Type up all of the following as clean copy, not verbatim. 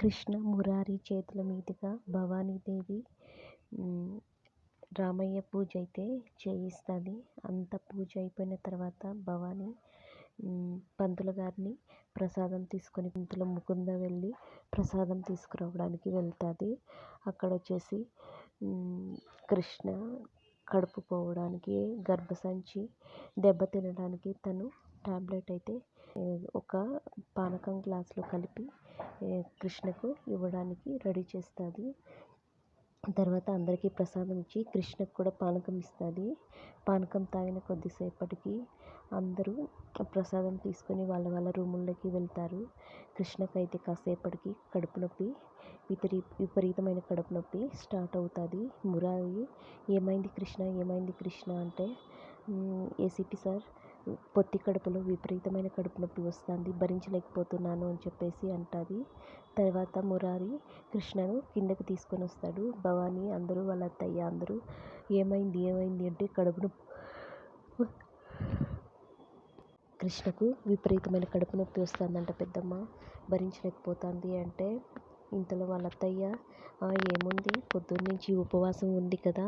కృష్ణ మురారి చేతుల మీదుగా భవానీదేవి రామయ్య పూజ అయితే చేయిస్తుంది. అంత పూజ అయిపోయిన తర్వాత భవానీ పంతులు గారిని ప్రసాదం తీసుకొని పంతులు ముకుంద వెళ్ళి ప్రసాదం తీసుకురావడానికి వెళ్తుంది. అక్కడ వచ్చేసి కృష్ణ కడుపు పోవడానికి గర్భసంచి దెబ్బ తినడానికి తను టాబ్లెట్ అయితే ఒక పానకం గ్లాసులో కలిపి కృష్ణకు ఇవ్వడానికి రెడీ చేస్తుంది. తర్వాత అందరికీ ప్రసాదం ఇచ్చి కృష్ణకు కూడా పానకం ఇస్తుంది. పానకం తాగిన కొద్దిసేపటికి అందరూ ప్రసాదం తీసుకొని వాళ్ళ వాళ్ళ రూముల్లోకి వెళ్తారు. కృష్ణకైతే కాసేపటికి కడుపు నొప్పి విపరీతమైన కడుపు నొప్పి స్టార్ట్ అవుతుంది. మురారి ఏమైంది కృష్ణ ఏమైంది కృష్ణ అంటే ఏసీపీ సార్ పొత్తి కడుపులో విపరీతమైన కడుపు నొప్పి వస్తుంది, భరించలేకపోతున్నాను అని చెప్పేసి అంటుంది. తర్వాత మురారి కృష్ణను కిందకి తీసుకొని వస్తాడు. భవానీ అందరూ వాళ్ళ అత్తయ్య అందరూ ఏమైంది ఏమైంది అంటే కడుపు నొప్పి కృష్ణకు విపరీతమైన కడుపు నొప్పి వస్తుందంట పెద్దమ్మ, భరించలేకపోతుంది అంటే ఇంతలో వాళ్ళ అత్తయ్య ఏముంది పొద్దున్నుంచి ఉపవాసం ఉంది కదా,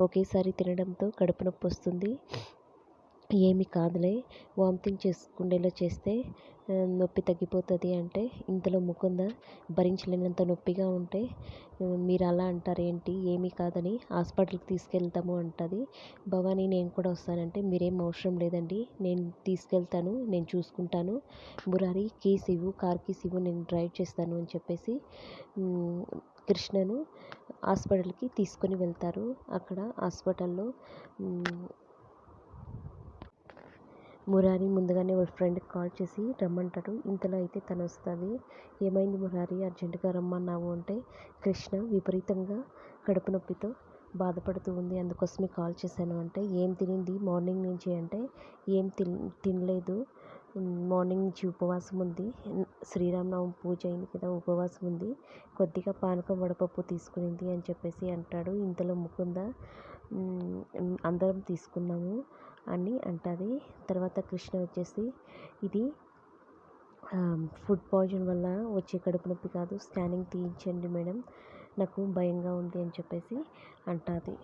ఒకేసారి తినడంతో కడుపు నొప్పి వస్తుంది, ఏమి కాదులే వామిటింగ్ చేసుకునేలా చేస్తే నొప్పి తగ్గిపోతుంది అంటే ఇంతలో ముకుంద భరించలేనంత నొప్పిగా ఉంటే మీరు అలా అంటారేంటి, ఏమీ కాదని హాస్పిటల్కి తీసుకెళ్తాము అంటుంది. భవానీ నేను కూడా వస్తానంటే మీరేం అవసరం లేదండి, నేను తీసుకెళ్తాను, నేను చూసుకుంటాను, మురారి కీస్ ఇవ్వు, కార్ కీస్ ఇవ్వు, నేను డ్రైవ్ చేస్తాను అని చెప్పేసి కృష్ణను హాస్పిటల్కి తీసుకొని వెళ్తారు. అక్కడ హాస్పిటల్లో మురారి ముందుగానే వాళ్ళ ఫ్రెండ్కి కాల్ చేసి రమ్మంటాడు. ఇంతలో అయితే తను వస్తుంది. ఏమైంది మురారి అర్జెంటుగా రమ్మన్నావు అంటే కృష్ణ విపరీతంగా కడుపు నొప్పితో బాధపడుతూ ఉంది, అందుకోసమే కాల్ చేశాను అంటే ఏం తినింది మార్నింగ్ నుంచి అంటే ఏం తినలేదు, మార్నింగ్ నుంచి ఉపవాసం ఉంది, శ్రీరామనవమి పూజ అయింది కదా ఉపవాసం ఉంది, కొద్దిగా పానకం వడపప్పు తీసుకునింది అని చెప్పేసి అంటాడు. ఇంతలో ముకుంద అందరం తీసుకున్నాము అని అంటుంది. తర్వాత కృష్ణ వచ్చేసి ఇది ఫుడ్ పాయిజన్ వల్ల వచ్చే కడుపు నొప్పి కాదు, స్కానింగ్ తీయించండి మేడం, నాకు భయంగా ఉంది అని చెప్పేసి అంటుంది.